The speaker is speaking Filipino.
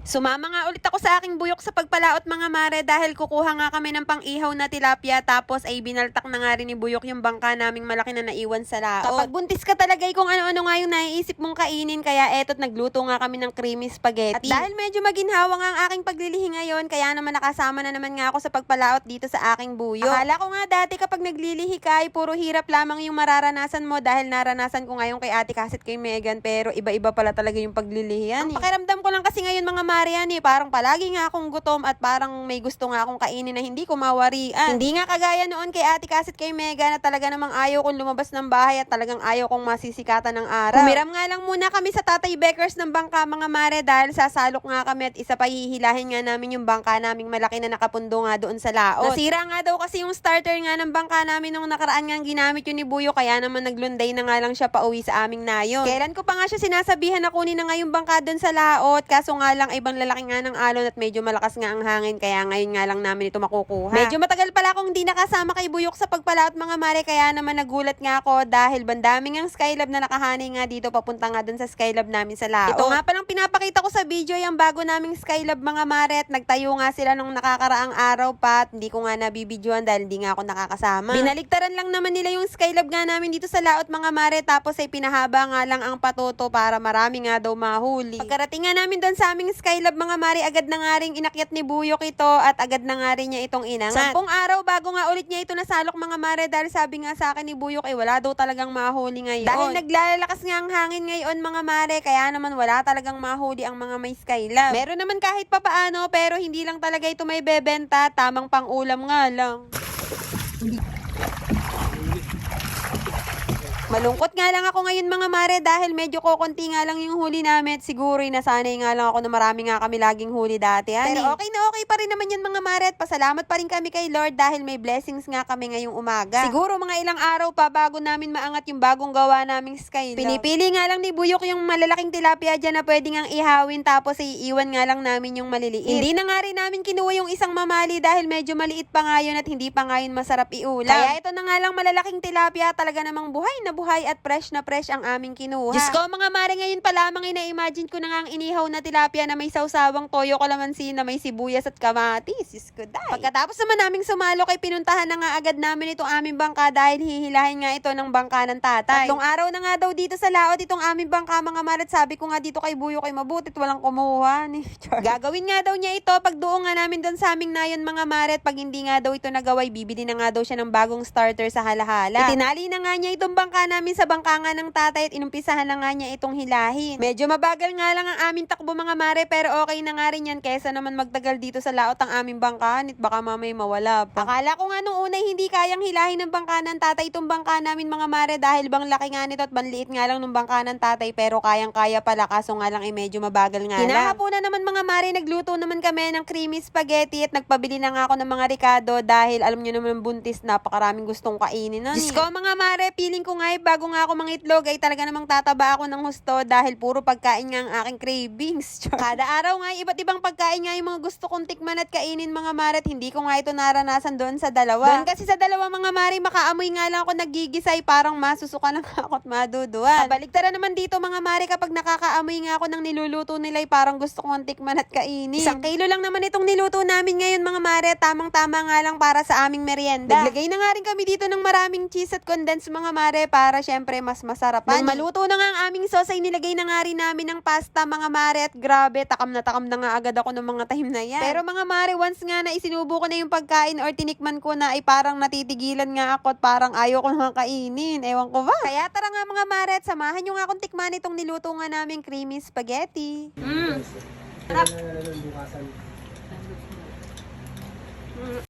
Sumama nga ulit ako sa aking buyok sa pagpalaot mga mare dahil kukuha nga kami ng pang-ihaw na tilapia tapos ay binaltak na nga rin ni Buyok yung bangka naming malaki na naiwan sa laot. Kapag buntis ka talaga kung ano-ano nga yung naiisip mong kainin kaya etot nagluto nga kami ng creamy spaghetti. At dahil medyo maginhawa nga ang aking paglilihi ngayon kaya naman nakasama na naman nga ako sa pagpalaot dito sa aking buyok. Akala ko nga dati kapag naglilihi ka ay puro hirap lamang yung mararanasan mo dahil naranasan ko ngayon kay Ate Kasit kay Megan pero iba-iba pala talaga yung paglilihian. Ang pakiramdam ko lang kasi ngayon mga Marian parang palagi nga akong gutom at parang may gusto nga akong kainin na hindi ko mawarian. Hindi nga kagaya noon kay Ate Kasit kay Mega na talaga namang ayaw kong lumabas ng bahay at talagang ayaw kong masisikatan ng araw. Humiram nga lang muna kami sa Tatay Beckers ng bangka mga mare dahil sasalok nga kami at isa pa hihilahin nga namin yung bangka naming malaki na nakapundo nga doon sa laot. Nasira nga daw kasi yung starter nga ng bangka namin nung nakaraan nga ginamit yun ni Buyo kaya naman naglunday na nga lang siya pauwi sa aming nayon. Kailan ko pa nga siya sinasabihan na kunin na nga yung bangka doon sa laot kaso nga lang ibang lalaki nga ng alon at medyo malakas nga ang hangin kaya ngayon nga lang namin ito makukuha. Medyo matagal pala akong hindi nakasama kay Buyok sa pagpalaot mga mare kaya naman nagulat nga ako dahil bandaming ang Skylab na nakahani nga dito papunta nga dun sa Skylab namin sa laot. Ito nga palang pinapakita ko sa video yung bago naming Skylab mga mare at nagtayo nga sila nung nakakaraang araw pa at hindi ko nga nabibidyoan dahil hindi nga ako nakakasama. Binaliktaran lang naman nila yung Skylab nga namin dito sa laot mga mare tapos ay pinahaba nga lang ang patuto para marami nga daw mahuli. Pagkarating nga namin dun sa aming Skylab mga mare agad na nga rin inakyat ni Buyok ito at agad na nga rin niya itong inangat. 10 araw bago nga ulit niya ito nasalok mga mare dahil sabi nga sa akin ni Buyok ay wala daw talagang mahuli ngayon. Dahil naglalakas nga ang hangin ngayon mga mare kaya naman wala talagang mahuli ang mga may Skylab. Meron naman kahit papaano pero hindi lang talaga ito may bebenta, tamang pang ulam nga lang. Malungkot nga lang ako ngayon mga mare dahil medyo kokonti nga lang yung huli namin at siguro nasanay nga lang ako na marami nga kami laging huli dati. Pero okay na okay pa rin naman yun mga mare at pasalamat pa rin kami kay Lord dahil may blessings nga kami ngayong umaga. Siguro mga ilang araw pa bago namin maangat yung bagong gawa naming Skylab. Pinipili nga lang ni Buyok yung malalaking tilapia dyan na pwede ngang ihawin tapos iiwan nga lang namin yung maliliit. Hindi na nga rin namin kinuha yung isang mamali dahil medyo maliit pa nga yun at hindi pa nga yun masarap iulam. Kaya ito na nga lang malalaking tilapia talaga namang buhay na buhay at fresh na fresh ang aming kinuha. Diyos ko mga mare ngayon pa lamang ina-imagine ko na nga ang inihaw na tilapia na may sawsawang toyo kalamansi na may sibuyas at kamatis. Diyos ko day. Pagkatapos naman naming sumalo kay pinuntahan na nga agad namin itong aming bangka dahil hihilahin nga ito ng bangka ng tatay. 3 araw na nga daw dito sa laot itong aming bangka mga mare at sabi ko nga dito kay Buyo kay mabutit walang kumuha. Gagawin nga daw niya ito pag doon nga namin doon sa aming nayon mga mare at pag hindi nga daw ito nagaway bibili na nga daw siya ng bagong starter sa halahala. Itinali na nga niya itong bangka namin sa bangka nga ng tatay at inumpisahan na nga niya itong hilahin. Medyo mabagal nga lang ang aming takbo mga mare pero okay na nga rin yan kesa naman magtagal dito sa laot ang aming bangkahan at baka mamay mawala pa. Akala ko nga nung una hindi kayang hilahin ng bangka ng tatay itong bangka namin mga mare dahil bang laki nga nito at banliit nga lang ng bangka ng tatay pero kayang-kaya pala kaso nga lang ay medyo mabagal nga lang. Kinahaponan naman mga mare nagluto naman kami ng creamy spaghetti at nagpabili na nga ako ng mga Ricardo dahil alam nyo naman buntis napakaraming gustong kainin. Diyos ko mga mare feeling ko nga bago nga ako mangitlog ay talaga namang tataba ako ng husto dahil puro pagkain nga ang aking cravings. Kada araw nga iba't ibang pagkain nga yung mga gusto kong tikman at kainin mga mare at hindi ko nga ito naranasan doon sa dalawa. Doon kasi sa dalawa mga mare makaamoy nga lang ako nagigisay parang masusuka lang ako at maduduan. Kabaligtaran naman dito mga mare kapag nakakaamoy nga ako ng niluluto nila ay parang gusto kong tikman at kainin. 1 kilo lang naman itong niluto namin ngayon mga mare tamang-tama nga lang para sa aming merienda. Naglagay na nga rin kami dito ng maraming cheese at condensed mga mare para syempre mas masarapan. Nung maluto na nga ang aming sauce ay nilagay na nga rin namin ng pasta mga mare at grabe takam na nga agad ako ng mga time na yan. Pero mga mare once nga na isinubo ko na yung pagkain or tinikman ko na ay parang natitigilan nga ako at parang ayaw ko nang kainin. Ewan ko ba? Kaya tara nga mga mare at samahan nyo nga akong tikman itong niluto nga namin creamy spaghetti. Sarap.